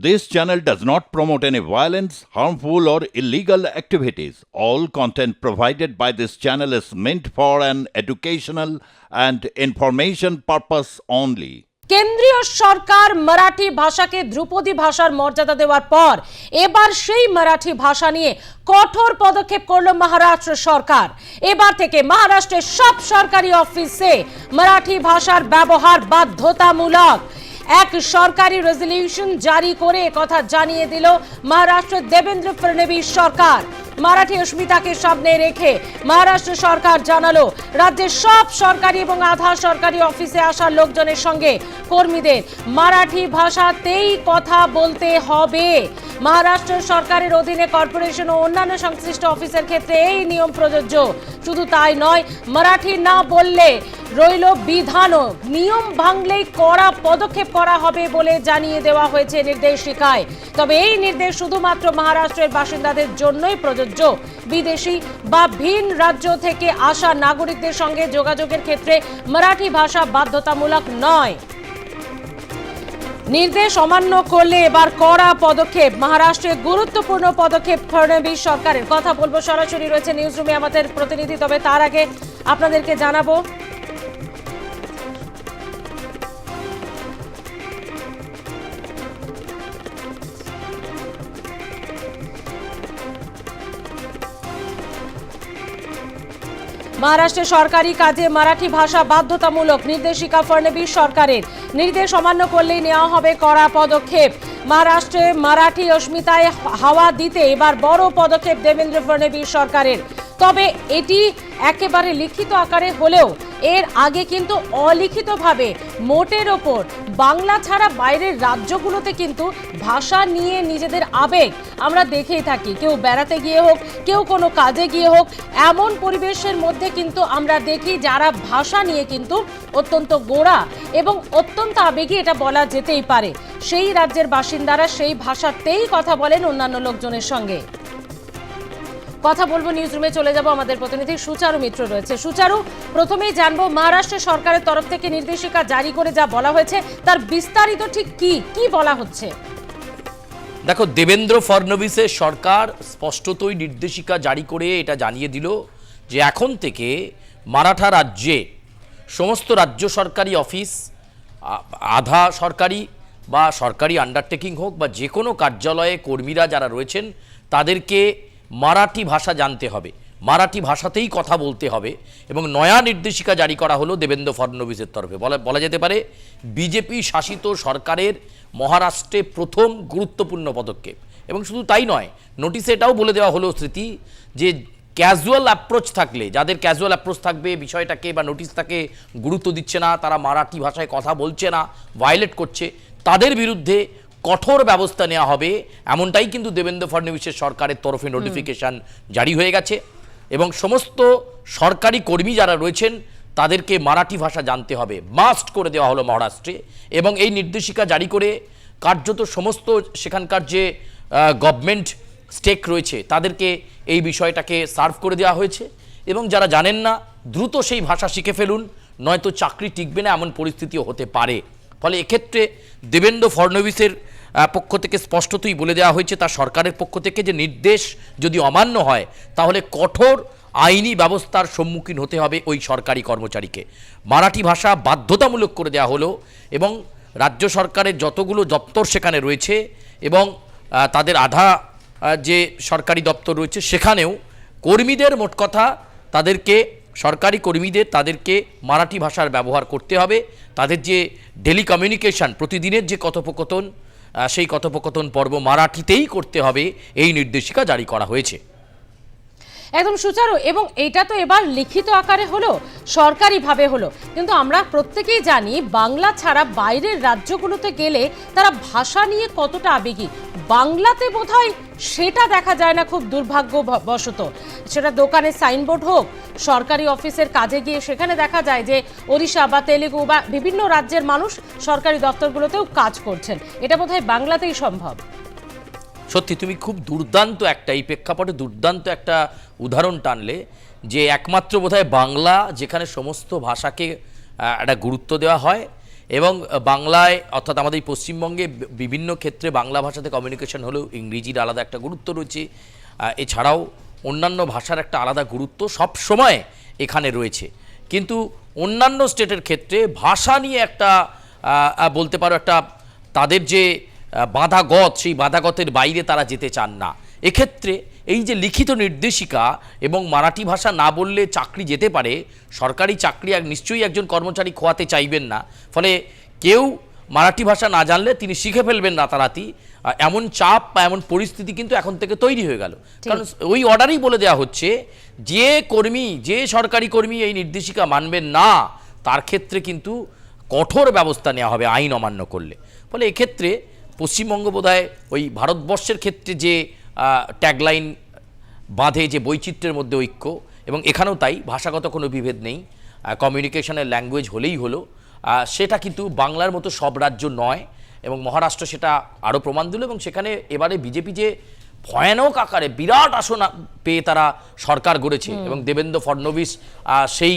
This channel does not promote any violence, harmful, or illegal activities. All content provided by this channel is meant for an educational and information purpose only. কেন্দ্রীয় সরকার মারাঠি ভাষাকে ধ্রুপদী ভাষার মর্যাদা দেওয়ার পর এবার সেই মারাঠি ভাষা নিয়ে কঠোর পদক্ষেপ করল মহারাষ্ট্র সরকার। এবার থেকে মহারাষ্ট্রের সব সরকারি অফিসে মারাঠি ভাষার ব্যবহার বাধ্যতামূলক। এক সরকারি রেজলিউশন জারি করে কথা জানিয়ে দিল মহারাষ্ট্র দেবেন্দ্র ফডনবিস সরকার। মারাঠি অস্মিতাকে সামনে রেখে মহারাষ্ট্র সরকার জানালো রাজ্যের সব সরকারি এবং আধা সরকারি অফিসে আসা লোকজনের সঙ্গে কর্মীদের মারাঠি ভাষাতেই কথা বলতে হবে। মহারাষ্ট্র সরকারের অধীনে কর্পোরেশন ও অন্যান্য সংশ্লিষ্ট অফিসের ক্ষেত্রে এই নিয়ম প্রযোজ্য। শুধু তাই নয়, মারাঠি না বললে রইল বিধানও, নিয়ম ভাঙলেই কড়া পদক্ষেপ করা হবে বলে জানিয়ে দেওয়া হয়েছে নির্দেশিকায়। তবে এই নির্দেশ শুধুমাত্র মহারাষ্ট্রের বাসিন্দাদের জন্যই প্রযোজ্য। বিদেশি বা ভিন রাজ্য থেকে আসা নাগরিকদের সঙ্গে যোগাযোগের ক্ষেত্রে মারাঠি ভাষা বাধ্যতামূলক নয়। নির্দেশ অমান্য করলে এবার কড়া পদক্ষেপ। মহারাষ্ট্রে গুরুত্বপূর্ণ পদক্ষেপ ফডনবিস সরকারের। কথা বলবো, সরাসরি রয়েছে নিউজ রুমে আমাদের প্রতিনিধি। তবে তার আগে আপনাদেরকে জানাবো মহারাষ্ট্রের সরকারি কাজে মারাঠি ভাষা বাধ্যতামূলক। নির্দেশিকা ফডনবিস সরকারের। নির্দেশ অমান্য করলেই নেওয়া হবে কড়া পদক্ষেপ। মহারাষ্ট্রে মারাঠি অস্মিতায় হাওয়া দিতে এবার বড় পদক্ষেপ দেবেন্দ্র ফডনবিস সরকারের। তবে এটি একেবারে লিখিত আকারে হলেও এর আগে কিন্তু অলিখিতভাবে মোটের ওপর বাংলা ছাড়া বাইরের রাজ্যগুলোতে কিন্তু ভাষা নিয়ে নিজেদের আবেগ আমরা দেখেই থাকি। কেউ বেড়াতে গিয়ে হোক, কেউ কোনো কাজে গিয়ে হোক, এমন পরিবেশের মধ্যে কিন্তু আমরা দেখি যারা ভাষা নিয়ে কিন্তু অত্যন্ত গোড়া এবং অত্যন্ত আবেগী, এটা বলা যেতেই পারে। সেই রাজ্যের বাসিন্দারা সেই ভাষাতেই কথা বলেন অন্যান্য লোকজনের সঙ্গে। কথা বলবো, নিউজ রুমে চলে যাব। আমাদের প্রতিনিধি সুচারু মিত্র রয়েছে। সুচারু, প্রথমেই জানবো মহারাষ্ট্র সরকারের তরফ থেকে নির্দেশিকা জারি করে যা বলা হয়েছে তার বিস্তারিত ঠিক কি বলা হচ্ছে? দেখো, দেবেন্দ্র ফডনবিসের সরকার স্পষ্টতই নির্দেশিকা জারি করে এটা জানিয়ে দিল যে এখন থেকে মারাঠা রাজ্যে সমস্ত রাজ্য সরকারি অফিস, আধা সরকারি বা সরকারি আন্ডারটেকিং হোক বা যে কোনো কার্যালয়ে কর্মীরা যারা রয়েছেন তাদেরকে মারাঠি ভাষা জানতে হবে, মারাঠি ভাষাতেই কথা বলতে হবে। এবং নয়া নির্দেশিকা জারি করা হলো দেবেন্দ্র ফডনবিসের তরফে। বলা যেতে পারে বিজেপি শাসিত সরকারের মহারাষ্ট্রে প্রথম গুরুত্বপূর্ণ পদক্ষেপ। এবং শুধু তাই নয়, নোটিশে এটাও বলে দেওয়া হলো স্মৃতি যে ক্যাজুয়াল অ্যাপ্রোচ থাকলে, যাদের ক্যাজুয়াল অ্যাপ্রোচ থাকবে, বিষয়টাকে বা নোটিশটাকে গুরুত্ব দিচ্ছে না, তারা মারাঠি ভাষায় কথা বলছে না, ভায়োলেট করছে, তাদের বিরুদ্ধে কঠোর ব্যবস্থা নেওয়া হবে। এমনটাই কিন্তু দেবেন্দ্র ফডনবিসের সরকারের তরফে নোটিফিকেশান জারি হয়ে গেছে। এবং সমস্ত সরকারি কর্মী যারা রয়েছেন তাদেরকে মারাঠি ভাষা জানতে হবে, মাস্ট করে দেওয়া হলো মহারাষ্ট্রে। এবং এই নির্দেশিকা জারি করে কার্যত সমস্ত সেখানকার যে গভর্নমেন্ট স্টেক রয়েছে তাদেরকে এই বিষয়টাকে সার্ভ করে দেওয়া হয়েছে। এবং যারা জানেন না দ্রুত সেই ভাষা শিখে ফেলুন, নয়তো চাকরি টিকবে না, এমন পরিস্থিতিও হতে পারে। ফলে এক্ষেত্রে দেবেন্দ্র ফডনবিসের পক্ষ থেকে স্পষ্টতই বলে দেওয়া হয়েছে তার সরকারের পক্ষ থেকে যে নির্দেশ যদি অমান্য হয় তাহলে কঠোর আইনি ব্যবস্থার সম্মুখীন হতে হবে ওই সরকারি কর্মচারীকে। মারাঠি ভাষা বাধ্যতামূলক করে দেওয়া হলো। এবং রাজ্য সরকারের যতগুলো দপ্তর সেখানে রয়েছে এবং তাদের আধা যে সরকারি দপ্তর রয়েছে সেখানেও কর্মীদের, মোট কথা তাদেরকে, সরকারি কর্মীদের তাদেরকে মারাঠি ভাষার ব্যবহার করতে হবে। তাদের যে ডেলি কমিউনিকেশন, প্রতিদিনের যে কথোপকথন, সেই কথোপকথন পর্ব মারাঠিতেই করতে হবে, এই নির্দেশিকা জারি করা হয়েছে। একদম সুচারু। এবং এটা তো এবার লিখিত আকারে হলো, সরকারিভাবে হলো, কিন্তু আমরা প্রত্যেকেই জানি বাংলা ছাড়া বাইরের রাজ্যগুলোতে গেলে তারা ভাষা নিয়ে কতটা আবেগী। বাংলাতে বোধহয় সেটা দেখা যায় না, খুব দুর্ভাগ্যবশত। সেটা দোকানে সাইনবোর্ড হোক, সরকারি অফিসের কাজে গিয়ে সেখানে দেখা যায় যে ওড়িশা বা তেলেগু বা বিভিন্ন রাজ্যের মানুষ সরকারি দপ্তরগুলোতেও কাজ করছেন। এটা বোধহয় বাংলাতেই সম্ভব। সত্যি তুমি খুব দুর্দান্ত একটা, এই প্রেক্ষাপটে দুর্দান্ত একটা উদাহরণ টানলে যে একমাত্র বোধহয় বাংলা যেখানে সমস্ত ভাষাকে একটা গুরুত্ব দেওয়া হয় এবং বাংলায় অর্থাৎ আমাদের এই পশ্চিমবঙ্গে বিভিন্ন ক্ষেত্রে বাংলা ভাষাতে কমিউনিকেশন হলেও ইংরেজির আলাদা একটা গুরুত্ব রয়েছে, এছাড়াও অন্যান্য ভাষার একটা আলাদা গুরুত্ব সব সময় এখানে রয়েছে। কিন্তু অন্যান্য স্টেটের ক্ষেত্রে ভাষা নিয়ে একটা বলতে পারো একটা তাদের যে বাধাগত, সেই বাধাগতের বাইরে তারা যেতে চান না। এক্ষেত্রে এই যে লিখিত নির্দেশিকা এবং মারাঠি ভাষা না বললে চাকরি যেতে পারে, সরকারি চাকরি নিশ্চয়ই একজন কর্মচারী খোয়াতে চাইবেন না, ফলে কেউ মারাঠি ভাষা না জানলে তিনি শিখে ফেলবেন রাতারাতি, এমন চাপ বা এমন পরিস্থিতি কিন্তু এখন থেকে তৈরি হয়ে গেল। কারণ ওই অর্ডারেই বলে দেওয়া হচ্ছে যে কর্মী, যে সরকারি কর্মী এই নির্দেশিকা মানবেন না তার ক্ষেত্রে কিন্তু কঠোর ব্যবস্থা নেওয়া হবে আইন অমান্য করলে। ফলে এক্ষেত্রে পশ্চিমবঙ্গ বোধহয় ওই ভারতবর্ষের ক্ষেত্রে যে ট্যাগলাইন বাঁধে যে বৈচিত্র্যের মধ্যে ঐক্য, এবং এখানেও তাই, ভাষাগত কোনো বিভেদ নেই, কমিউনিকেশনের ল্যাঙ্গুয়েজ হলেই হলো, সেটা কিন্তু বাংলার মতো সব রাজ্য নয়। এবং মহারাষ্ট্র সেটা আরও প্রমাণ দিল, এবং সেখানে এবারে বিজেপি যে ভয়ানক আকারে বিরাট আসন পেয়ে তারা সরকার গড়েছে, এবং দেবেন্দ্র ফডনবিস সেই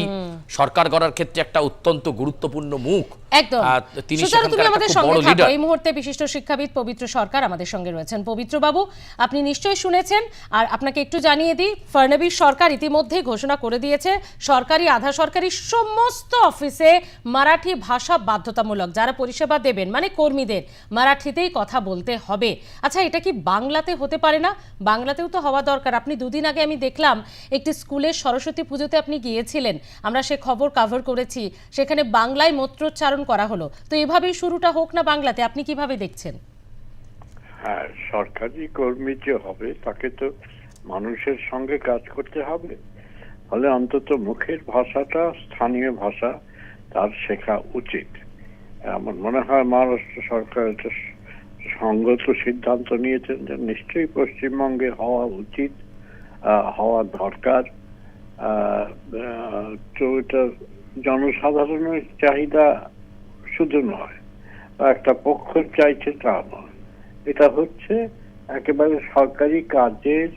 সরকার গড়ার ক্ষেত্রে একটা অত্যন্ত গুরুত্বপূর্ণ মুখ। একদম। তিনি তুমি আমাদের সঙ্গে বড় থাকো। লিডার। এই মুহূর্তে বিশিষ্ট শিক্ষাবিদ পবিত্র সরকার আমাদের সঙ্গে রয়েছেন। পবিত্র বাবু, আপনি নিশ্চয়ই শুনেছেন, আর আপনাকে একটু জানিয়ে দিই, ফডনবিস সরকার ইতিমধ্যেই ঘোষণা করে দিয়েছে সরকারি আধা সরকারি সমস্ত অফিসে মারাঠি ভাষা বাধ্যতামূলক। যারা পরিষেবা দেবেন মানে কর্মীদের মারাঠিতেই কথা বলতে হবে। আচ্ছা, এটা কি বাংলাতে হতে পারে না? বাংলাতেও তো হওয়া দরকার। আপনি দুদিন আগে আমি দেখলাম একটি স্কুলের সরস্বতী পুজোতে আপনি গিয়েছিলেন, আমরা সে খবর কভার করেছি, সেখানে বাংলায় মন্ত্রোচ্চারণ করা হলো। তো এভাবেই শুরুটা হোক না বাংলাতে, আপনি কিভাবে দেখছেন? হ্যাঁ, সরকারি কর্মী যে হবে তাকে তো মানুষের সঙ্গে কাজ করতে হবে, ফলে অন্তত মুখের ভাষাটা স্থানীয় ভাষা তার শেখা উচিত। আমার মনে হয় মহারাষ্ট্র সরকার একটা সঙ্গত সিদ্ধান্ত নিয়েছেন যে নিশ্চয়ই পশ্চিমবঙ্গে হওয়া উচিত, হওয়া দরকার। তো এটা জনসাধারণের চাহিদা শুধু নয়, বা একটা পক্ষ চাইছে তা নয়, এটা হচ্ছে একেবারে সরকারি কাজের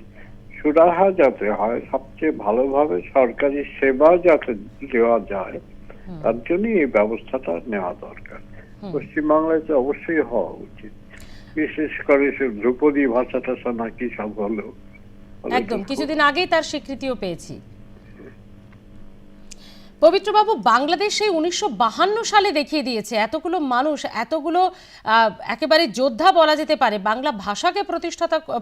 সুরাহা যাতে হয়, সবচেয়ে ভালোভাবে সরকারি সেবা যাতে দেওয়া যায়, তার জন্য এই ব্যবস্থাটা নেওয়া দরকার। পশ্চিমবাংলায় তো অবশ্যই হওয়া উচিত, বিশেষ করে সে ধ্রুপদী ভাষাটা নাকি সব হলো। একদম, কিছুদিন আগেই তার স্বীকৃতিও পেয়েছি। পবিত্রবাবু, বাংলাদেশ সেই 1952 সালে দেখিয়ে দিয়েছে, এতগুলো মানুষ, এতগুলো একেবারে যোদ্ধা বলা যেতে পারে বাংলা ভাষাকে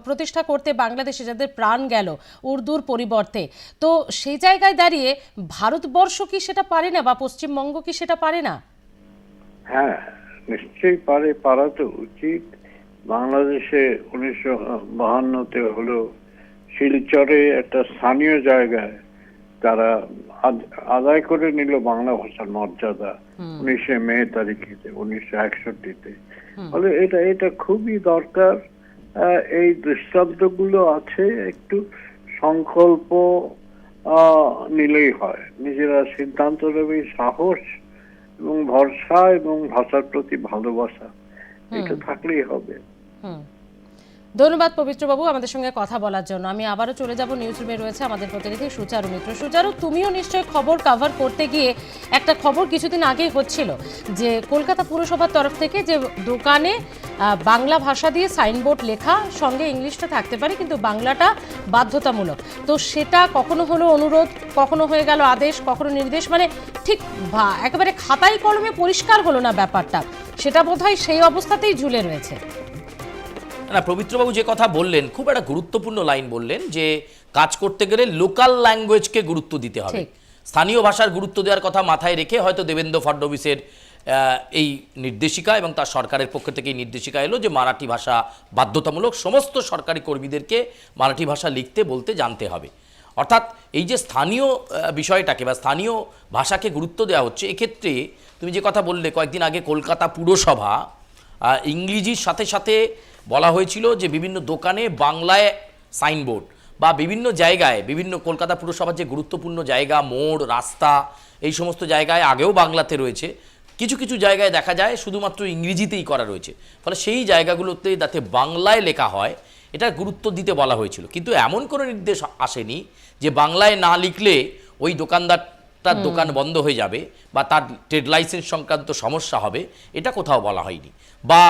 প্রতিষ্ঠা করতে বাংলাদেশে, যাদের প্রাণ গেল উর্দুর পরিবর্তে। তো সেই জায়গায় দাঁড়িয়ে ভারতবর্ষ কি সেটা পারে না, বা পশ্চিমবঙ্গ কি সেটা পারে না? হ্যাঁ, নিশ্চয়ই পারে, পারা তো উচিত। বাংলাদেশে 1952-তে হলো শিলচরে একটা স্থানীয় জায়গায় তারা আদায় করে নিল বাংলা ভাষার মর্যাদা 19 মে তারিখে 1961-তে। ফলে এটা খুবই দরকার। এই দৃষ্টান্তগুলো আছে, একটু সংকল্প নিলেই হয়, নিজেরা সিদ্ধান্ত নেবে, সাহস এবং ভরসা এবং ভাষার প্রতি ভালোবাসা, এটা থাকলেই হবে। ধন্যবাদ পবিত্রবাবু আমাদের সঙ্গে কথা বলার জন্য। আমি আবারও চলে যাব, নিউজ রুমে রয়েছে আমাদের প্রতিনিধি সুচারু মিত্র। সুচারু, তুমিও নিশ্চয়ই খবর কভার করতে গিয়ে একটা খবর কিছুদিন আগেই হচ্ছিল যে কলকাতা পুরসভার তরফ থেকে যে দোকানে বাংলা ভাষা দিয়ে সাইনবোর্ড লেখা, সঙ্গে ইংলিশটা থাকতে পারে কিন্তু বাংলাটা বাধ্যতামূলক। তো সেটা কখনো হলো অনুরোধ, কখনো হয়ে গেল আদেশ, কখনো নির্দেশ, মানে ঠিক একেবারে খাতায় কলমে পরিষ্কার হলো না ব্যাপারটা। সেটা বোধহয় সেই অবস্থাতেই ঝুলে রয়েছে। না, পবিত্রবাবু যে কথা বললেন, খুব একটা গুরুত্বপূর্ণ লাইন বললেন, যে কাজ করতে গেলে লোকাল ল্যাঙ্গুয়েজকে গুরুত্ব দিতে হবে, স্থানীয় ভাষার গুরুত্ব দেওয়ার কথা মাথায় রেখে হয়তো দেবেন্দ্র ফডনবিসের এই নির্দেশিকা এবং তার সরকারের পক্ষ থেকে এই নির্দেশিকা এলো যে মারাঠি ভাষা বাধ্যতামূলক, সমস্ত সরকারি কর্মীদেরকে মারাঠি ভাষা লিখতে বলতে জানতে হবে। অর্থাৎ এই যে স্থানীয় বিষয়টাকে বা স্থানীয় ভাষাকে গুরুত্ব দেওয়া হচ্ছে, এক্ষেত্রে তুমি যে কথা বললে, কয়েকদিন আগে কলকাতা পুরসভা ইংরেজির সাথে সাথে বলা হয়েছিল যে বিভিন্ন দোকানে বাংলায় সাইনবোর্ড, বা বিভিন্ন জায়গায়, বিভিন্ন কলকাতা পুরসভার যে গুরুত্বপূর্ণ জায়গা, মোড়, রাস্তা, এই সমস্ত জায়গায় আগেও বাংলাতে রয়েছে, কিছু কিছু জায়গায় দেখা যায় শুধুমাত্র ইংরেজিতেই করা রয়েছে। ফলে সেই জায়গাগুলোতে যাতে বাংলায় লেখা হয় এটা গুরুত্ব দিতে বলা হয়েছিল, কিন্তু এমন কোনো নির্দেশ আসেনি যে বাংলায় না লিখলে ওই দোকানদার তার দোকান বন্ধ হয়ে যাবে বা তার ট্রেড লাইসেন্স সংক্রান্ত সমস্যা হবে, এটা কোথাও বলা হয়নি। বা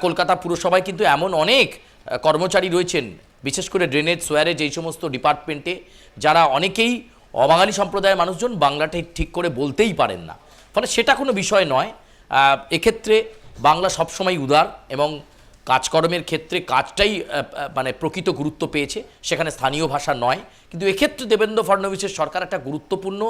কলকাতা পুরসভায় কিন্তু এমন অনেক কর্মচারী রয়েছেন, বিশেষ করে ড্রেনেজ, সোয়ারেজ, এই সমস্ত ডিপার্টমেন্টে, যারা অনেকেই অবাঙালি সম্প্রদায়ের মানুষজন বাংলাটা ঠিক করে বলতেই পারেন না। ফলে সেটা কোনো বিষয় নয়। এক্ষেত্রে বাংলা সবসময় উদার এবং কাজকর্মের ক্ষেত্রে কাজটাই মানে প্রকৃত গুরুত্ব পেয়েছে, সেখানে স্থানীয় ভাষা নয়। কিন্তু এক্ষেত্রে দেবেন্দ্র ফডনবিসের সরকার একটা গুরুত্বপূর্ণ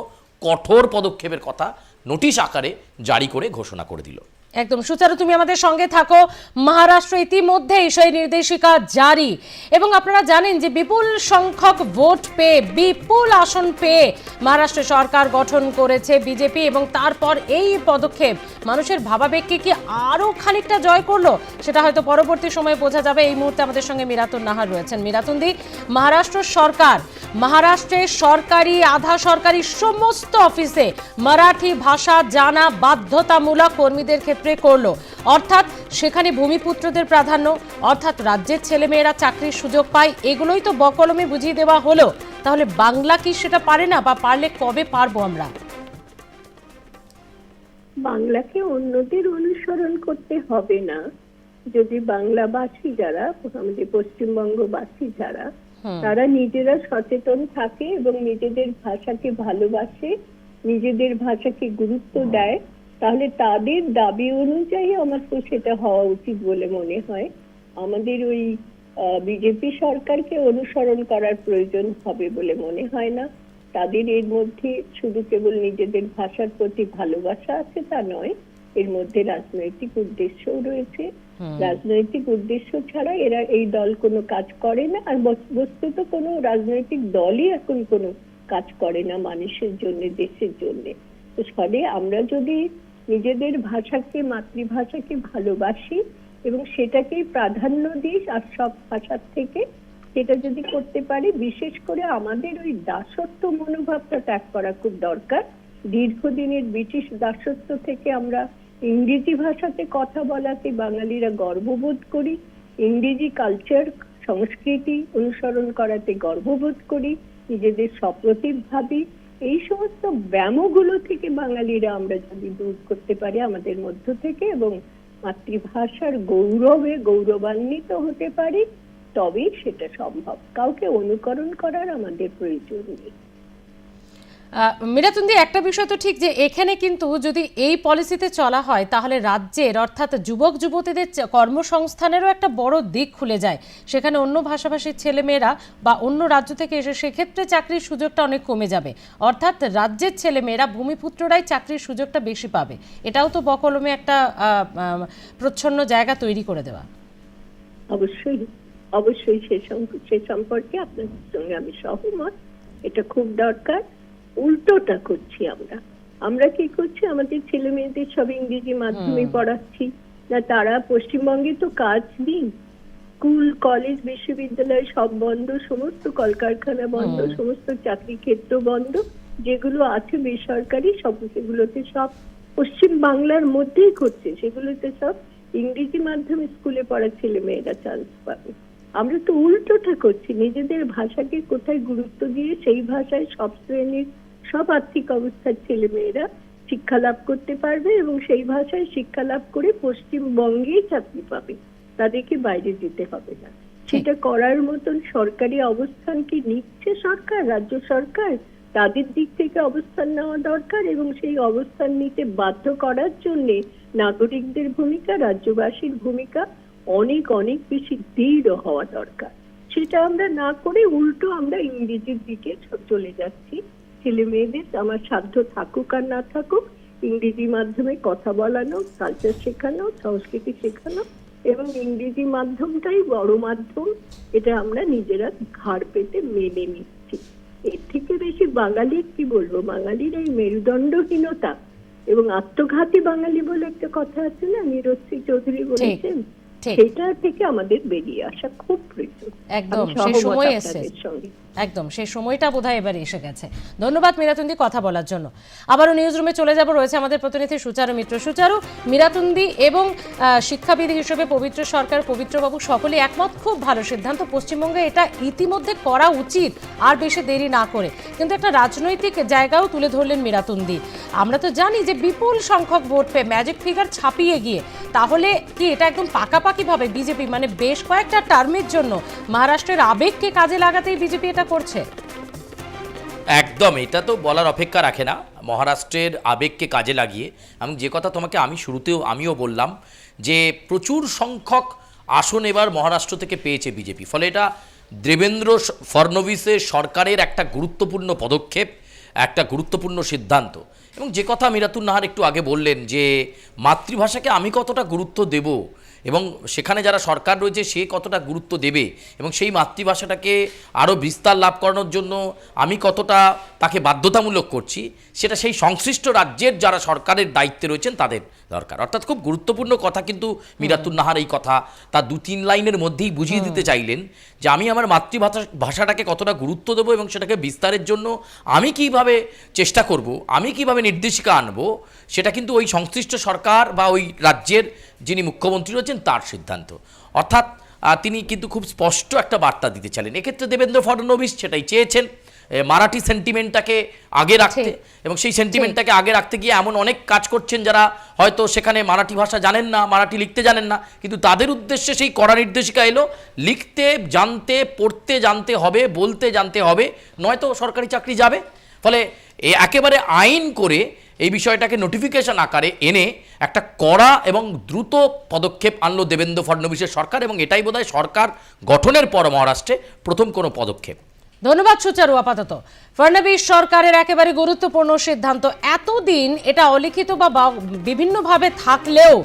কঠোর পদক্ষেপের কথা নোটিশ আকারে জারি করে ঘোষণা করে দিল। একদম সুচারু, তুমি আমাদের সঙ্গে থাকো। মহারাষ্ট্র ইতিমধ্যেই সেই নির্দেশিকা জারি, এবং আপনারা জানেন যে বিপুল সংখ্যক ভোট পেয়ে, বিপুল আসন পেয়ে মহারাষ্ট্র সরকার গঠন করেছে বিজেপি, এবং তারপর এই পদক্ষেপ মানুষের ভাবাবেগকে কি আরো খানিকটা জয় করলো সেটা হয়তো পরবর্তী সময়ে বোঝা যাবে। এই মুহূর্তে আমাদের সঙ্গে মিরাতুন নাহার রয়েছেন। মিরাতুনদি, মহারাষ্ট্র সরকার মহারাষ্ট্রের সরকারি, আধা সরকারি সমস্ত অফিসে মারাঠি ভাষা জানা বাধ্যতামূলক কর্মীদের ক্ষেত্রে করলো, অর্থাৎ সেখানে ভূমিপুত্রদের প্রাধান্য, অর্থাৎ রাজ্যের ছেলেমেয়েরা চাকরির সুযোগ পায়, এগুলোই তো বকলমে বুঝিয়ে দেওয়া হলো। তাহলে বাংলা কি সেটা পারে না, বা পারলে কবে পারবো আমরা? বাংলাকে অন্যদের অনুসরণ করতে হবে না। যদি বাংলাভাষী যারা, আমাদের পশ্চিমবঙ্গবাসী যারা, তারা নিজেরা সচেতন থাকে এবং নিজেদের ভাষাকে ভালোবাসে, নিজেদের ভাষাকে গুরুত্ব দেয়, তাহলে তাদের দাবি অনুযায়ী আমার তো সেটা হওয়া উচিত বলে মনে হয়। আমাদের ওই বিজেপি সরকারকে অনুসরণ করার প্রয়োজন হবে বলে মনে হয় না। তাদের এর মধ্যে শুধু কেবল নিজেদের ভাষার প্রতি ভালোবাসা আছে তা নয়, এর মধ্যে রাজনৈতিক উদ্দেশ্যও রয়েছে। রাজনৈতিক উদ্দেশ্য ছাড়া এরা এই দল কোনো কাজ করে না। আর বস্তুত কোনো রাজনৈতিক দলই এখন কোনো কাজ করে না মানুষের জন্য, দেশের জন্য। তো ফলে আমরা যদি নিজেদের ভাষাকে, মাতৃভাষাকে ভালোবাসি এবং সেটাকেই প্রাধান্য দিই আর সব ভাষার থেকে, সেটা যদি করতে পারি, বিশেষ করে আমাদের ওই দাসত্ব মনোভাবটা ত্যাগ করা খুব দরকার। দীর্ঘদিনের ব্রিটিশ দাসত্ব থেকে আমরা ইংরেজি ভাষাতে কথা বলাতে বাঙালিরা গর্ববোধ করি, ইংরেজি কালচার, সংস্কৃতি অনুসরণ করাতে গর্ববোধ করি, নিজেদের সপ্রতিভ ভাবি। এই সমস্ত ব্যামোগুলো থেকে বাঙালিরা আমরা যদি দূর করতে পারি আমাদের মধ্য থেকে এবং মাতৃভাষার গৌরবে গৌরবান্বিত হতে পারি, তবেই সেটা সম্ভব। কাউকে অনুকরণ করার আমাদের প্রয়োজন নেই। মিরাতুন্দি, একটা বিষয় তো ঠিক যে এখানে কিন্তু যদি এই পলিসিতে চলা হয় তাহলে রাজ্যের, অর্থাৎ যুবক যুবতীদের কর্মসংস্থানেরও একটা বড় দিক খুলে যায়। সেখানে অন্য ভাষাভাষীর ছেলেমেয়েরা বা অন্য রাজ্য থেকে এসে সেক্ষেত্রে চাকরির সুযোগটা অনেক কমে যাবে, অর্থাৎ রাজ্যের ছেলেমেয়েরা, ভূমিপুত্ররাই চাকরির সুযোগটা বেশি পাবে। এটাও তো বকলমে একটা প্রচ্ছন্ন জায়গা তৈরি করে দেওয়া। অবশ্যই অবশ্যই সে সম্পর্কে আপনাদের সঙ্গে আমি সহমত। এটা খুব দরকার। উল্টোটা করছি আমরা কি করছি, আমাদের ছেলে মেয়েদের সব ইংরেজি মাধ্যমে পড়াচ্ছি না। তারা পশ্চিমবঙ্গে তো কাজ নেই, স্কুল, কলেজ, বিশ্ববিদ্যালয় সব বন্ধ, সমস্ত কলকারখানা বন্ধ, সমস্ত চাকরি ক্ষেত্র বন্ধ। যেগুলো আছে বেসরকারি, সেগুলোতে সব পশ্চিম বাংলার মধ্যেই করছে, সেগুলোতে সব ইংরেজি মাধ্যমে স্কুলে পড়া ছেলে মেয়েরা চান্স পাবে। আমরা তো উল্টোটা করছি, নিজেদের ভাষাকে কোথায় গুরুত্ব দিয়ে সেই ভাষায় সব শ্রেণীর, সব আর্থিক অবস্থার ছেলে মেয়েরা শিক্ষা লাভ করতে পারবে এবং সেই ভাষায় শিক্ষা লাভ করে পশ্চিমবঙ্গেই চাকরি পাবে, তাদেরকে বাইরে যেতে হবে না। সেটা করার মতন সরকারি অবস্থান কি নিচ্ছে সরকার, রাজ্য সরকার? তাদের দিক থেকে অবস্থান নেওয়া দরকার এবং সেই অবস্থান নিতে বাধ্য করার জন্য নাগরিকদের ভূমিকা, রাজ্যবাসীর ভূমিকা অনেক অনেক বেশি দৃঢ় হওয়া দরকার। সেটা আমরা না করে উল্টো আমরা ইংরেজির দিকে চলে যাচ্ছি। ছেলে মেয়েদের আমার সাধ্য থাকুক আর না থাকুক, ইংরেজি মাধ্যমে কথা বলানো, কালচার শেখানো, সংস্কৃতি শেখানো এবং ইংরেজি মাধ্যমটাই বড় মাধ্যম, এটা আমরা নিজেরা ঘাড় পেতে মেনে নিচ্ছি। এর থেকে বেশি বাঙালির কি বলবো, বাঙালির এই মেরুদণ্ডহীনতা এবং আত্মঘাতী বাঙালি বলে একটা কথা আছে না, নীরশ্রী চৌধুরী বলেছেন, ঠিক। সেটা থেকে আমাদের বেরিয়ে আসা খুব প্রয়োজন। একদম, আমি সেই সহমত সময় আপনাদের এসেছে। সঙ্গে। একদম সেই সময়টা বোধহয় এবার এসে গেছে। ধন্যবাদ মীরাতুন্দি কথা বলার জন্য। আবারও নিউজ রুমে চলে যাব, রয়েছে আমাদের প্রতিনিধি সুচারু মিত্র। সুচারু, মীরাতুন্দি এবং শিক্ষাবিদ হিসেবে পবিত্র সরকার, পবিত্রবাবু সকলে একমত, খুব ভালো সিদ্ধান্ত, পশ্চিমবঙ্গে এটা ইতিমধ্যে করা উচিত আর বেশি দেরি না করে। কিন্তু একটা রাজনৈতিক জায়গাও তুলে ধরলেন মীরাতুন্দি। আমরা তো জানি যে বিপুল সংখ্যক ভোট পেয়ে ম্যাজিক ফিগার ছাপিয়ে গিয়ে, তাহলে কি এটা একদম পাকাপাকিভাবে বিজেপি মানে বেশ কয়েকটা টার্মের জন্য মহারাষ্ট্রের আবেগকে কাজে লাগাতেই বিজেপি এটা করছে? একদম, এটা তো বলার অপেক্ষা রাখে না। মহারাষ্ট্রের আবেগকে কাজে লাগিয়ে আমি যে কথা তোমাকে শুরুতেও আমিও বললাম যে প্রচুর সংখ্যক আসন এবার মহারাষ্ট্র থেকে পেয়েছে বিজেপি, ফলে এটা দেবেন্দ্র ফডনভিসের সরকারের একটা গুরুত্বপূর্ণ পদক্ষেপ, একটা গুরুত্বপূর্ণ সিদ্ধান্ত। এবং যে কথা মীরাতুন নাহার একটু আগে বললেন যে মাতৃভাষাকে আমি কতটা গুরুত্ব দেব এবং সেখানে যারা সরকার রয়েছে সে কতটা গুরুত্ব দেবে এবং সেই মাতৃভাষাটাকে আরও বিস্তার লাভ করানোর জন্য আমি কতটা তাকে বাধ্যতামূলক করছি, সেটা সেই সংশ্লিষ্ট রাজ্যের যারা সরকারের দায়িত্বে রয়েছেন তাদের দরকার। অর্থাৎ খুব গুরুত্বপূর্ণ কথা কিন্তু মীরাতুন নাহার এই কথা তার 2-3 লাইনের মধ্যেই বুঝিয়ে দিতে চাইলেন যে আমি আমার ভাষাটাকে কতটা গুরুত্ব দেবো এবং সেটাকে বিস্তারের জন্য আমি কিভাবে চেষ্টা করব, আমি কিভাবে নির্দেশিকা আনবো, সেটা কিন্তু ওই সংশ্লিষ্ট সরকার বা ওই রাজ্যের যিনি মুখ্যমন্ত্রী রয়েছেন তার সিদ্ধান্ত। অর্থাৎ তিনি কিন্তু খুব স্পষ্ট একটা বার্তা দিতে চাইলেন। এক্ষেত্রে দেবেন্দ্র ফডনভিস সেটাই চেয়েছেন, মারাঠি সেন্টিমেন্টটাকে আগে রাখতে, এবং সেই সেন্টিমেন্টটাকে আগে রাখতে গিয়ে এমন অনেক কাজ করছেন যারা হয়তো সেখানে মারাঠি ভাষা জানেন না, মারাঠি লিখতে জানেন না, কিন্তু তাদের উদ্দেশ্যে সেই কড়া নির্দেশিকা এলো, লিখতে জানতে, পড়তে জানতে হবে, বলতে জানতে হবে, নয়তো সরকারি চাকরি যাবে। ফলে একেবারে আইন করে এই বিষয়টাকে নোটিফিকেশন আকারে এনে একটা কড়া এবং দ্রুত পদক্ষেপ আনলো দেবেন্দ্র ফডনভিসের সরকার, এবং এটাই বোধহয় সরকার গঠনের পর মহারাষ্ট্রে প্রথম কোনো পদক্ষেপ। ধন্যবাদ সুচারু। আপাতত ফডনভিস সরকারের একেবারে গুরুত্বপূর্ণ সিদ্ধান্ত। এতদিন এটা অলিখিত বা বিভিন্নভাবে থাকলেও,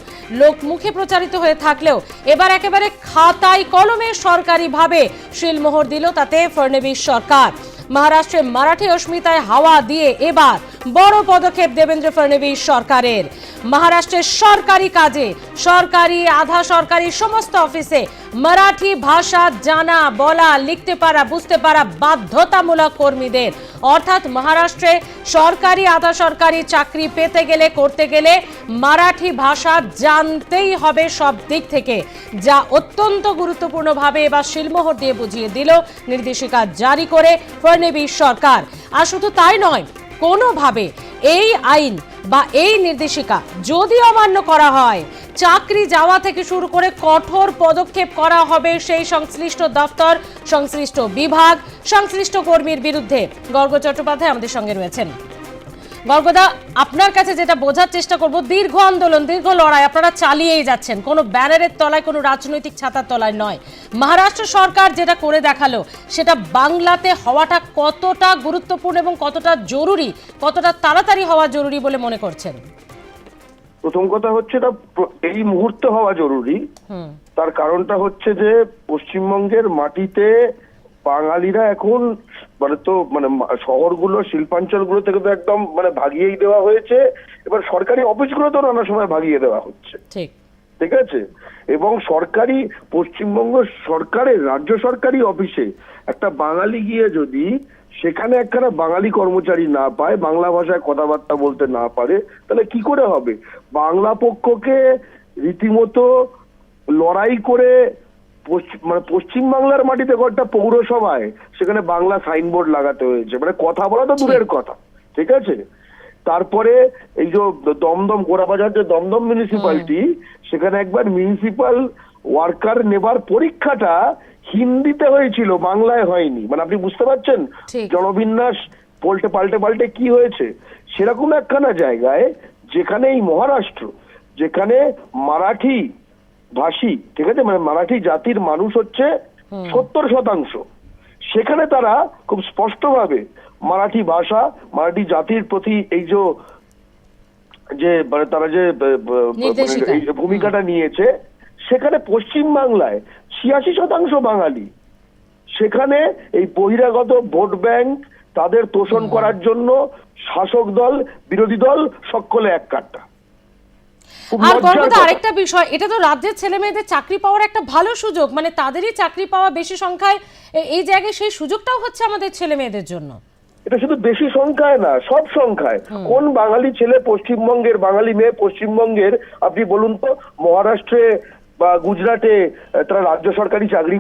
লোক মুখে প্রচারিত হয়ে থাকলেও, এবার একেবারে খাতায় কলমে সরকারিভাবে শিলমোহর দিল তাতে ফডনভিস সরকার। মহারাষ্ট্রে মারাঠি অস্মিতায় হাওয়া দিয়ে এবার বড় পদক্ষেপ দেবেন্দ্র ফডনভিস সরকারের। মহারাষ্ট্রের সরকারি কাজে, সরকারি, আধা সরকারি সমস্ত অফিসে মারাঠি ভাষা জানা, বলা, লিখতে পারা, বুঝতে পারা বাধ্যতামূলক কর্মীদের। অর্থাৎ মহারাষ্ট্রে সরকারি, আধা সরকারি চাকরি পেতে গেলে, করতে গেলে মারাঠি ভাষা জানতেই হবে সব দিক থেকে, যা অত্যন্ত গুরুত্বপূর্ণভাবে এবার শিলমোহর দিয়ে বুঝিয়ে দিল নির্দেশিকা জারি করে ফডনভিস সরকার। আর শুধু তাই নয়, কোনোভাবে এই আইন বা এই নির্দেশিকা যদি অমান্য করা হয়, চাকরি যাওয়া থেকে শুরু করে কঠোর পদক্ষেপ করা হবে সেই সংশ্লিষ্ট দপ্তর, সংশ্লিষ্ট বিভাগ, সংশ্লিষ্ট কর্মীর বিরুদ্ধে। গর্গ চট্টোপাধ্যায় আমাদের সঙ্গে রয়েছেন। গর্গদা, আপনার কাছে যেটা বোঝার চেষ্টা করব, দীর্ঘ আন্দোলন, দীর্ঘ লড়াই আপনারা চালিয়েই যাচ্ছেন, কোনো ব্যানারের তলায়, কোনো রাজনৈতিক ছাতার তলায় নয়। মহারাষ্ট্র সরকার যেটা করে দেখালো সেটা বাংলাতে হওয়াটা কতটা গুরুত্বপূর্ণ এবং কতটা জরুরি, কতটা তাড়াতাড়ি হওয়া জরুরি বলে মনে করছেন? প্রথম কথা হচ্ছে এটা এই মুহূর্তে হওয়া জরুরি। তার কারণটা হচ্ছে যে পশ্চিমবঙ্গের মাটিতে বাঙালিরা এখন শহরগুলো, শিল্পাঞ্চলগুলো থেকে তো একদম ভাগিয়েই দেওয়া হয়েছে, এবার সরকারি অফিসগুলো তো নানা সময় ভাগিয়ে দেওয়া হচ্ছে, ঠিক আছে? এবং সরকারি, পশ্চিমবঙ্গ সরকারের রাজ্য সরকারি অফিসে একটা বাঙালি গিয়ে যদি সেখানে একখানা বাঙালি কর্মচারী না পায়, বাংলা ভাষায় কথাবার্তা বলতে না পারে, তাহলে কি করে হবে? বাংলা পক্ষকে রীতিমতো লড়াই করে পশ্চিম বাংলার মাটিতে একটা পৌরসভায় সেখানে বাংলা সাইনবোর্ড লাগাতে হয়েছে, কথা বলা তো দূরের কথা, ঠিক আছে? তারপরে এই যে দমদম, গোড়াবাজার যে দমদম মিউনিসিপ্যালিটি, সেখানে একবার মিউনিসিপাল ওয়ার্কার নেবার পরীক্ষাটা হিন্দিতে হয়েছিল, বাংলায় হয়নি। আপনি বুঝতে পারছেন জনবিন্যাস পাল্টে কি হয়েছে? সেরকম একখানা জায়গায় যেখানে এই মহারাষ্ট্র, যেখানে মারাঠি ভাষী, ঠিক আছে, মারাঠি জাতির মানুষ হচ্ছে 70%, সেখানে তারা খুব স্পষ্টভাবে মারাঠি ভাষা, মারাঠি জাতির প্রতি এই যে তারা যে ভূমিকাটা নিয়েছে, সেখানে পশ্চিম বাংলায় 86% বাঙালি, সেখানে এই বহিরাগত ভোট ব্যাংক তাদের তোষণ করার জন্য শাসক দল, বিরোধী দল সকলে এক কাট্টা। আর লজ্জার গর্বদা কথা। আরেকটা বিষয়, এটা তো রাজ্যের ছেলে মেয়েদের চাকরি পাওয়ার একটা ভালো সুযোগ, মানে তাদেরই চাকরি পাওয়া বেশি সংখ্যায়, এই জায়গায় সেই সুযোগটাও হচ্ছে আমাদের ছেলে মেয়েদের জন্য। এটা শুধু বেশি সংখ্যায় না, সব সংখ্যায়। কোন বাঙালি ছেলে পশ্চিমবঙ্গের, বাঙালি মেয়ে পশ্চিমবঙ্গের, আপনি বলুন তো, মহারাষ্ট্রে বা গুজরাটে তারা রাজ্য সরকারি চাকরি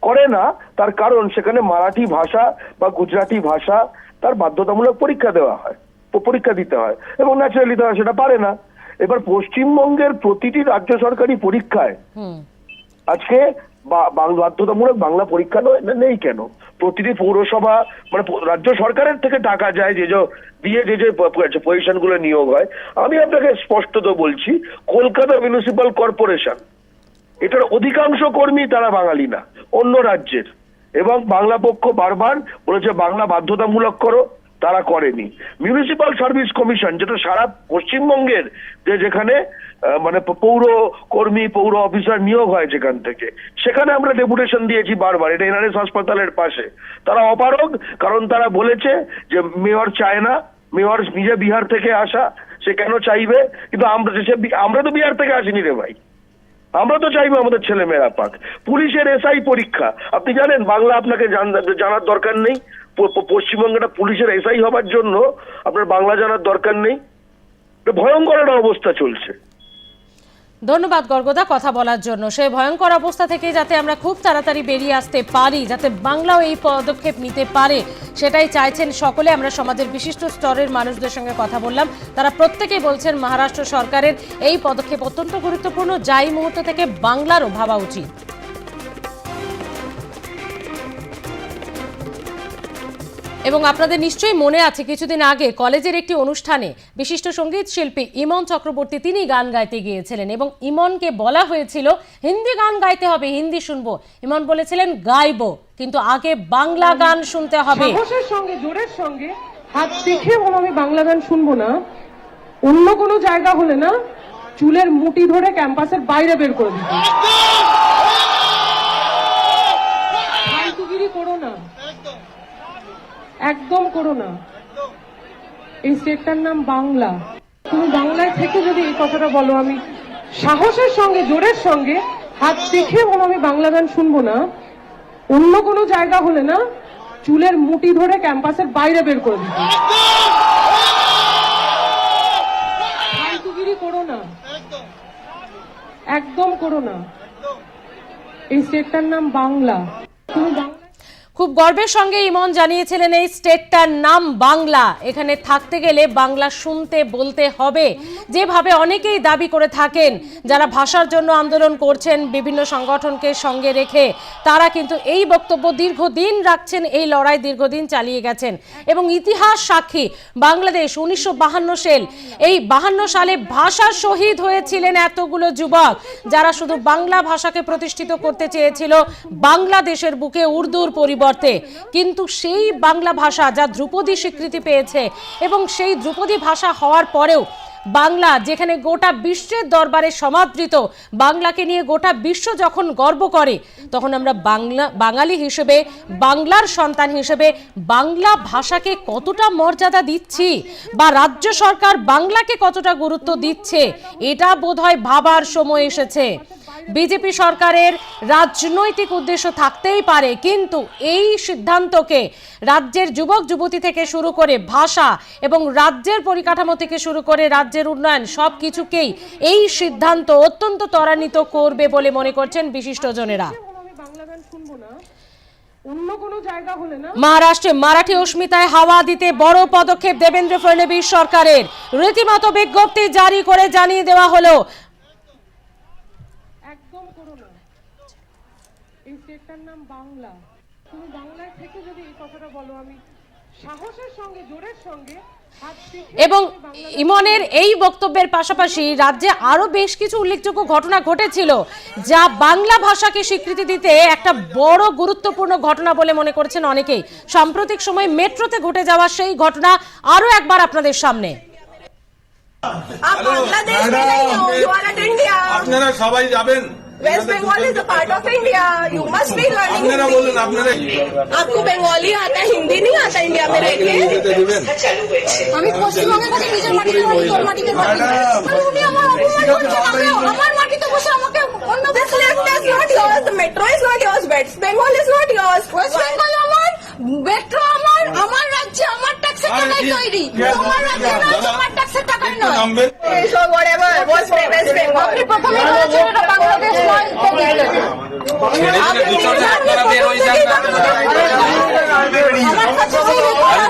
করে না। তার কারণ সেখানে মারাঠি ভাষা বা গুজরাটি ভাষা তার বাধ্যতামূলক পরীক্ষা দেওয়া হয়, পরীক্ষা দিতে হয়, এবং ন্যাচারালি তারা সেটা পারে না। এবার পশ্চিমবঙ্গের প্রতিটি রাজ্য সরকারি পরীক্ষায় আজকে বাধ্যতামূলক বাংলা পরীক্ষা নেই কেন? প্রতিটি পৌরসভা, মানে রাজ্য সরকারের থেকে টাকা যায় যে দিয়ে যে পজিশন গুলো নিয়োগ হয়। আমি আপনাকে স্পষ্টত বলছি, কলকাতা মিউনিসিপাল কর্পোরেশন, এটার অধিকাংশ কর্মী তারা বাঙালি না, অন্য রাজ্যের। এবং বাংলা পক্ষ বারবার বলেছে বাংলা বাধ্যতামূলক করো, তারা করেনি। মিউনিসিপাল সার্ভিস কমিশন, যেটা সারা পশ্চিমবঙ্গের যেখানে মানে পৌর কর্মী, পৌর অফিসার নিয়োগ হয় যেখান থেকে, সেখানে আমরা ডেপুটেশন দিয়েছি বারবার, এটা এনআরএস হাসপাতালের পাশে। তারা অপারগ, কারণ তারা বলেছে যে মেয়র চায় না, মেয়র নিজে বিহার থেকে আসা, সে কেন চাইবে? কিন্তু আমরা তো বিহার থেকে আসিনি রে ভাই, আমরা তো চাইবো আমাদের ছেলে মেয়েরা পাক। পুলিশের এসআই পরীক্ষা, আপনি জানেন বাংলা আপনাকে জানার দরকার নেই। পশ্চিমবঙ্গটা পুলিশের এসআই হবার জন্য আপনার বাংলা জানার দরকার নেই। ভয়ঙ্কর একটা অবস্থা চলছে। ধন্যবাদ গর্গদা কথা বলার জন্য। সেই ভয়ঙ্কর অবস্থা থেকে যাতে আমরা খুব তাড়াতাড়ি বেরিয়ে আসতে পারি, যাতে বাংলাও এই পদক্ষেপ নিতে পারে, সেটাই চাইছেন সকলে। আমরা সমাজের বিশিষ্ট স্তরের মানুষদের সঙ্গে কথা বললাম, তারা প্রত্যেকেই বলছেন মহারাষ্ট্র সরকারের এই পদক্ষেপ অত্যন্ত গুরুত্বপূর্ণ, যাই মুহূর্ত থেকে বাংলারও ভাবা উচিত। এবং আপনাদের নিশ্চয়ই মনে আছে কিছুদিন আগে কলেজের একটি অনুষ্ঠানে বিশিষ্ট সঙ্গীত শিল্পী ইমন চক্রবর্তী তিনি গান গাইতে গিয়েছিলেন, এবং ইমনকে বলা হয়েছিল হিন্দি গান গাইতে হবে, হিন্দি শুনবো। ইমন বলেছিলেন গাইবো, কিন্তু আগে বাংলা গান শুনতে হবে। সাহসের সঙ্গে, জোরের সঙ্গে হাত দেখে বলো আমি বাংলা গান শুনবো না, অন্য কোনো জায়গা হলে না চুলের মুঠি ধরে ক্যাম্পাসের বাইরে বের করে দিত। ফালতুগিরি করো না, একদম করো না। এই স্টেটটার নাম বাংলা। তুমি বাংলায় থেকে যদি এই কথাটা বলো, আমি সাহসের সঙ্গে, জোরের সঙ্গে হাত দেখে বলো আমি বাংলা গান শুনবো না, অন্য কোনো জায়গা হলে না চুলের মুঠি ধরে ক্যাম্পাসের বাইরে বের করে দিত। ফালতুগিরি করো না, একদম করো না। এই স্টেটটার নাম বাংলা। তুমি বাংলা খুব গর্বের সঙ্গে ইমন জানিয়েছিলেন এই স্টেটটার নাম বাংলা, এখানে থাকতে গেলে বাংলা শুনতে বলতে হবে। যেভাবে অনেকেই দাবি করে থাকেন, যারা ভাষার জন্য আন্দোলন করছেন বিভিন্ন সংগঠনকে সঙ্গে রেখে, তারা কিন্তু এই বক্তব্য দীর্ঘদিন রাখছেন, এই লড়াই দীর্ঘদিন চালিয়ে গেছেন। এবং ইতিহাস সাক্ষী, বাংলাদেশ 1952 এই 52 সালে ভাষা শহীদ হয়েছিলেন এতগুলো যুবক, যারা শুধু বাংলা ভাষাকে প্রতিষ্ঠিত করতে চেয়েছিল বাংলাদেশের বুকে উর্দুর পরিবর্তে। কিন্তু সেই বাংলা ভাষা যা ধ্রুপদী স্বীকৃতি পেয়েছে, এবং সেই ধ্রুপদী ভাষা হওয়ার পরেও বাংলা যেখানে গোটা বিশ্বের দরবারে সমাদৃত, বাংলাকে নিয়ে গোটা বিশ্ব যখন গর্ব করে, তখন আমরা বাঙালি হিসেবে, বাংলার সন্তান হিসেবে বাংলা ভাষাকে কতটা মর্যাদা দিচ্ছি, বা রাজ্য সরকার বাংলাকে কতটা গুরুত্ব দিচ্ছে, এটা বোধহয় ভাবার সময় এসেছে। বিজেপি সরকারের রাজনৈতিক উদ্দেশ্য থাকতেই পারে, কিন্তু এই সিদ্ধান্তকে রাজ্যের যুবক যুবতী থেকে শুরু করে ভাষা এবং রাজ্যের পরিকাঠামো থেকে শুরু করে রাজ্যের উন্নয়ন সবকিছুকেই এই সিদ্ধান্ত অত্যন্ত ত্বরান্বিত করবে বলে মনে করছেন বিশিষ্টজনেরা। মহারাষ্ট্রে মারাঠি অস্মিতায় হাওয়া দিতে বড় পদক্ষেপ দেবেন্দ্র ফডনবিস সরকারের। রীতিমতো বিজ্ঞপ্তি জারি করে জানিয়ে দেওয়া হলো, একদম করো না। এই স্টেটটার নাম বাংলা। তুমি বাংলায় থেকে যদি এই কথাটা বলো, আমি সাহসের সঙ্গে, জোরের সঙ্গে হাত দেখে। এবং ইমনের এই বক্তব্যের পাশাপাশি রাজ্যে আরো বেশ কিছু উল্লেখযোগ্য ঘটনা ঘটেছিল, যা বাংলা ভাষাকে স্বীকৃতি দিতে একটা বড় গুরুত্বপূর্ণ ঘটনা বলে মনে করছেন অনেকেই। সাম্প্রতিক সময় মেট্রোতে ঘটে যাওয়া সেই ঘটনা আরো একবার আপনাদের সামনে। আপনারা সবাই যাবেন, West Bengal is a part of India. You must be learning Hindi. आपको बंगाली आता है, हिंदी नहीं आता इंडिया में रह के? আমি পশ্চিমবঙ্গের কাছে নিজের মাটিতে থাকি, তোর মাটিতে থাকি। উনি আমার অপমান করছেন, আমার মাটিতে বসে আমাকে অন্য This left is not yours. The metro is not yours. West Bengal is not yours. West Bengal আমার, metro আমার রাজ্যে আমার ট্যাক্সের টাকায় তৈরি। তোমার রাজ্যে নয়, তোমার ট্যাক্সের টাকায় নয়। So whatever. West Bengal. আপনি প্রথমে বলেছেন এটা বাংলাদেশ নয়।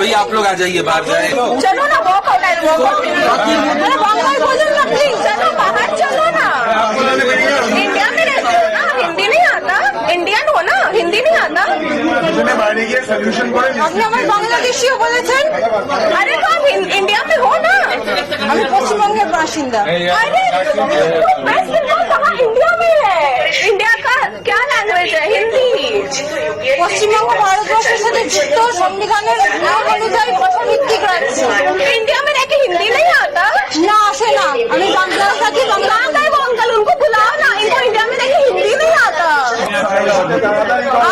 भैया आप लोग आ जाइए बाहर जाए चलो ना walk out and walk out अरे बंगाल बोलो ना प्लीज चलो बाहर चलो ना इंडिया में रहते हो ना हिंदी नहीं आता इंडियन हो ना हिंदी नहीं आता আপনি আমার বাংলাদেশীও বলেছেন আরে তো आप इंडिया में हो ना আমি পশ্চিমবঙ্গের বাসিন্দা अरे वेस्ट बंगाल कहाँ इंडिया में है इंडिया का क्या लैंग्वेज है हिंदी পশ্চিমবঙ্গ ভারতবর্ষের সাথে যুক্ত সংবিধানের নিয়ম অনুযায়ী প্রথমিক রাজ্য इंडिया में रह के हिंदी नहीं आता ना आसे ना আমি বাংলায় থাকি বাংলায় बंगाल उनको बुलाओ ना इनको इंडिया में रह के हिंदी नहीं आता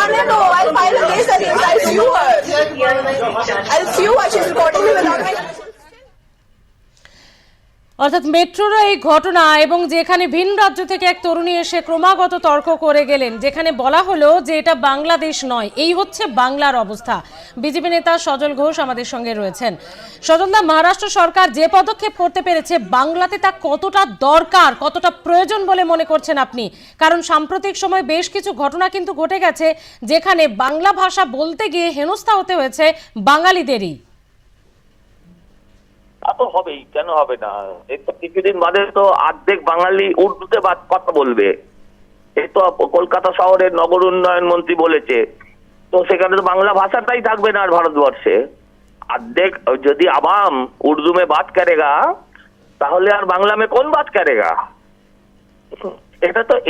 आने दो I'll file a case against I'll sue her she's recording me without my অর্থাৎ মেট্রোর এই ঘটনা এবং যেখানে ভিন রাজ্য থেকে এক তরুণী এসে ক্রমাগত তর্ক করে গেলেন, যেখানে বলা হলো যে এটা বাংলাদেশ নয়, এই হচ্ছে বাংলার অবস্থা। বিজেপি নেতা সজল ঘোষ আমাদের সঙ্গে রয়েছেন। সজলদা, মহারাষ্ট্র সরকার যে পদক্ষেপ করতে পেরেছে বাংলাতে তা কতটা দরকার, কতটা প্রয়োজন বলে মনে করছেন আপনি? কারণ সাম্প্রতিক সময় বেশ কিছু ঘটনা কিন্তু ঘটে গেছে যেখানে বাংলা ভাষা বলতে গিয়ে হেনস্থা হতে হয়েছে বাঙালিদেরই। তা তো হবেই, কেন হবে না? এই তো কিছুদিন বাদে তো অর্ধেক বাঙালি উর্দুতে কথা বলবে। এই তো কলকাতা শহরের নগর উন্নয়ন মন্ত্রী বলেছে, তো সেখানে তো বাংলা ভাষাটাই থাকবে না আর ভারতবর্ষে। অর্ধেক যদি আवाम উর্দু में बात करेगा তাহলে আর বাংলা में कौन बात करेगा?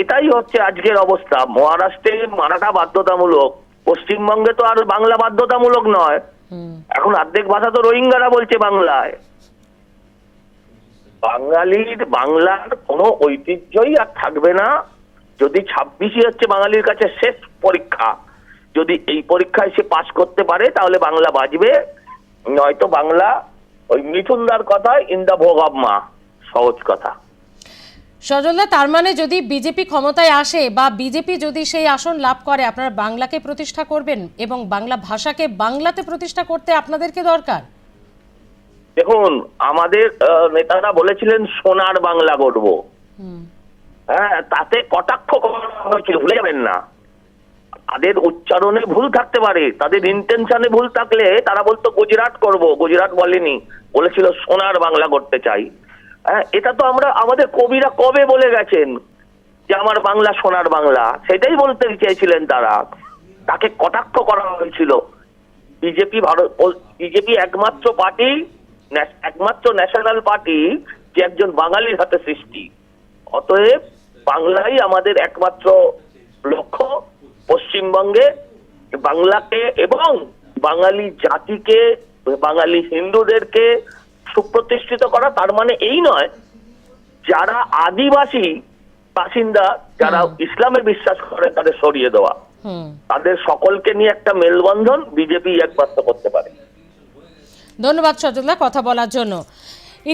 এটাই হচ্ছে আজকের অবস্থা। মহারাষ্ট্রে মারাঠা বাধ্যতামূলক, পশ্চিমবঙ্গে তো আর বাংলা বাধ্যতামূলক নয়। এখন অর্ধেক ভাষা তো রোহিঙ্গারা বলছে বাংলায়। বাংলার কোনো ঐতিহ্যই আর থাকবে না। যদি 26ই হচ্ছে বাঙালির কাছে শেষ পরীক্ষা, যদি এই পরীক্ষায় সে পাশ করতে পারে তাহলে বাংলা বাঁচবে, নয়তো বাংলা ওই মিঠুনদার কথায় ইন দা ভোগ অব মা, সহজ কথা। সজলদা, তার মানে যদি বিজেপি ক্ষমতায় আসে বা বিজেপি যদি সেই আসন লাভ করে, আপনারা বাংলাকে প্রতিষ্ঠা করবেন এবং বাংলা ভাষাকে বাংলাতে প্রতিষ্ঠা করতে আপনাদেরকে দরকার? দেখুন, আমাদের নেতারা বলেছিলেন সোনার বাংলা গড়ব, হ্যাঁ, তাতে কটাক্ষ করা হয়েছিল, ভুলে যাবেন না। তাদের উচ্চারণে ভুল থাকতে পারে, তাদের ইন্টেনশনে ভুল থাকলে তারা বলতো গুজরাট করব, গুজরাট বলেনি, বলেছিল সোনার বাংলা করতে চাই। হ্যাঁ, এটা তো আমাদের কবিরা কবে বলে গেছেন যে আমার বাংলা সোনার বাংলা, সেটাই বলতে চেয়েছিলেন তারা, তাকে কটাক্ষ করা হয়েছিল। বিজেপি একমাত্র পার্টি, একমাত্র ন্যাশনাল পার্টি যে একজন বাঙালির হাতে সৃষ্টি। অতএব বাংলাই আমাদের একমাত্র লক্ষ্য। পশ্চিমবঙ্গে বাংলাকে এবং বাঙালি জাতিকে, বাঙালি হিন্দুদেরকে সুপ্রতিষ্ঠিত করা। তার মানে এই নয় যারা আদিবাসী বাসিন্দা, যারা ইসলামে বিশ্বাস করে তাদের সরিয়ে দেওয়া, তাদের সকলকে নিয়ে একটা মেলবন্ধন বিজেপি একমাত্র করতে পারে। ধন্যবাদ সজলদা কথা বলার জন্য।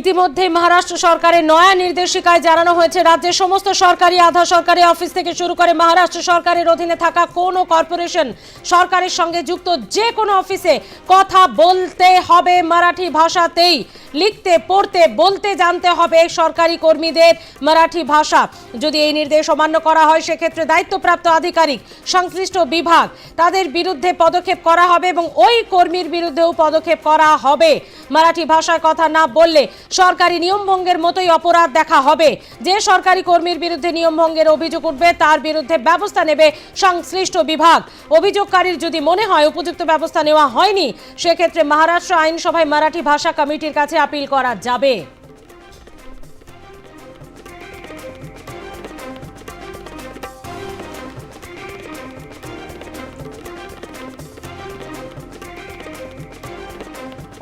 ইতিমধ্যে মহারাষ্ট্র সরকারের নয়া নির্দেশিকায় জানানো হয়েছে রাজ্যের সমস্ত সরকারি, আধা সরকারি অফিস থেকে শুরু করে মহারাষ্ট্র সরকারের অধীনে থাকা কোনো কর্পোরেশন, সরকারের সঙ্গে যুক্ত যে কোনো অফিসে কথা বলতে হবে মারাঠি ভাষাতেই। লিখতে, পড়তে, বলতে জানতে হবে সরকারি কর্মীদের মারাঠি ভাষা। যদি এই নির্দেশ অমান্য করা হয় সেক্ষেত্রে দায়িত্বপ্রাপ্ত আধিকারিক, সংশ্লিষ্ট বিভাগ, তাদের বিরুদ্ধে পদক্ষেপ করা হবে এবং ওই কর্মীর বিরুদ্ধেও পদক্ষেপ করা হবে। মারাঠি ভাষায় কথা না বললে সরকারি নিয়মভঙ্গের মতোই অপরাধ দেখা হবে। যে সরকারি কর্মীর বিরুদ্ধে নিয়মভঙ্গের অভিযোগ উঠবে তার বিরুদ্ধে ব্যবস্থা নেবে সংশ্লিষ্ট বিভাগ। অভিযোগকারীর যদি মনে হয় উপযুক্ত ব্যবস্থা নেওয়া হয়নি সেক্ষেত্রে মহারাষ্ট্র আইনসভায় মারাঠি ভাষা কমিটির কাছে আপিল করা যাবে।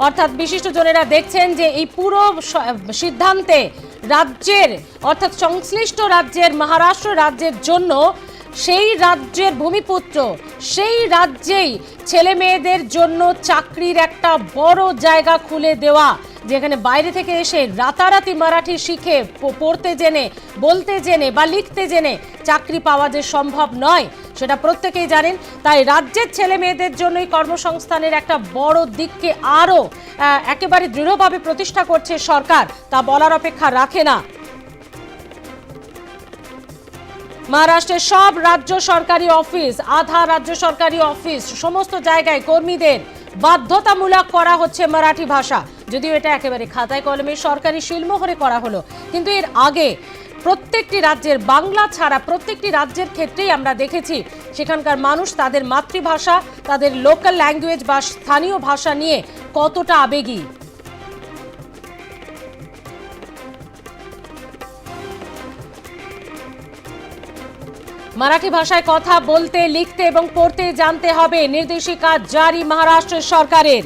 অর্থাৎ বিশিষ্টজনেরা দেখছেন যে এই পুরো সিদ্ধান্তে রাজ্যের অর্থাৎ সংশ্লিষ্ট রাজ্যের মহারাষ্ট্র রাজ্যের জন্য সেই রাজ্যের ভূমিপুত্র সেই রাজ্যেই ছেলে মেয়েদের জন্য চাকরির একটা বড় জায়গা খুলে দেওয়া, যেখানে বাইরে থেকে এসে রাতারাতি মারাঠি শিখে পড়তে জেনে বলতে জেনে বা লিখতে জেনে চাকরি পাওয়া যে সম্ভব নয় সেটা প্রত্যেকেই জানেন। তাই রাজ্যের ছেলে মেয়েদের জন্যই কর্মসংস্থানের একটা বড় দিককে আরও একেবারে দৃঢ়ভাবে প্রতিষ্ঠা করছে সরকার, তা বলার অপেক্ষা রাখে না। মহারাষ্ট্রের সব রাজ্য সরকারি অফিস, আধা রাজ্য সরকারি অফিস, সমস্ত জায়গায় কর্মীদের বাধ্যতামূলক করা হচ্ছে মারাঠি ভাষা। যদিও এটা একেবারে খাতায় কলমে সরকারি শিলমোহরে করা হলো, কিন্তু এর আগে প্রত্যেকটি রাজ্যের বাংলা ছাড়া প্রত্যেকটি রাজ্যের ক্ষেত্রেই আমরা দেখেছি সেখানকার মানুষ তাদের মাতৃভাষা, তাদের লোকাল ল্যাঙ্গুয়েজ বা স্থানীয় ভাষা নিয়ে কতটা আবেগী। মারাঠি ভাষায় কথা বলতে লিখতে এবং পড়তে জানতে হবে, নির্দেশিকা জারি মহারাষ্ট্র সরকারের।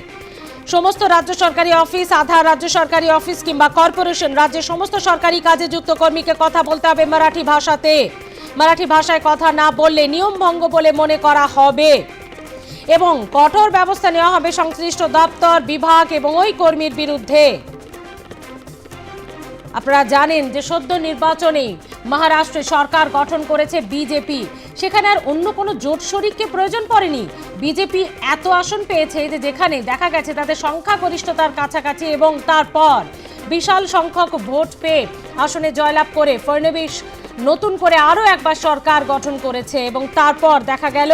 সমস্ত রাজ্য সরকারি অফিস, আধা রাজ্য সরকারি অফিস কিংবা কর্পোরেশন, রাজ্যের সমস্ত সরকারি কাজে যুক্ত কর্মীকে কথা বলতে হবে মারাঠি ভাষাতে। মারাঠি ভাষায় কথা না বললে নিয়ম ভঙ্গ বলে মনে করা হবে এবং কঠোর ব্যবস্থা নেওয়া হবে সংশ্লিষ্ট দপ্তর, বিভাগ এবং ওই কর্মীর বিরুদ্ধে। আপনারা জানেন যে সদ্য নির্বাচনে মহারাষ্ট্রে সরকার গঠন করেছে বিজেপি, সেখানে আর অন্য কোনো জোট শরিককে প্রয়োজন পড়েনি। বিজেপি এত আসন পেয়েছে যে যেখানে দেখা গেছে তাদের সংখ্যাগরিষ্ঠতার কাছাকাছি এবং তারপর বিশাল সংখ্যক ভোট পেয়ে আসনে জয়লাভ করে ফড়নবিস নতুন করে আরও একবার সরকার গঠন করেছে এবং তারপর দেখা গেল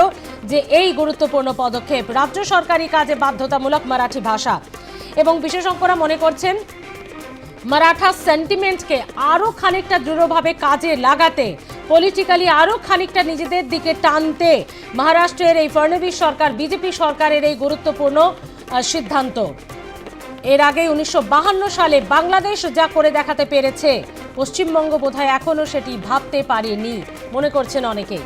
যে এই গুরুত্বপূর্ণ পদক্ষেপ, রাজ্য সরকারি কাজে বাধ্যতামূলক মারাঠি ভাষা। এবং বিশেষজ্ঞরা মনে করছেন মারাঠা সেন্টিমেন্টকে আরও খানিকটা দৃঢ়ভাবে কাজে লাগাতে, পলিটিক্যালি আরও খানিকটা নিজেদের দিকে টানতে মহারাষ্ট্রের এই ফড়নবিস সরকার, বিজেপি সরকারের এই গুরুত্বপূর্ণ সিদ্ধান্ত। এর আগে 1952 সালে বাংলাদেশ যা করে দেখাতে পেরেছে, পশ্চিমবঙ্গ বোধহয় এখনও সেটি ভাবতে পারেনি, মনে করছেন অনেকেই।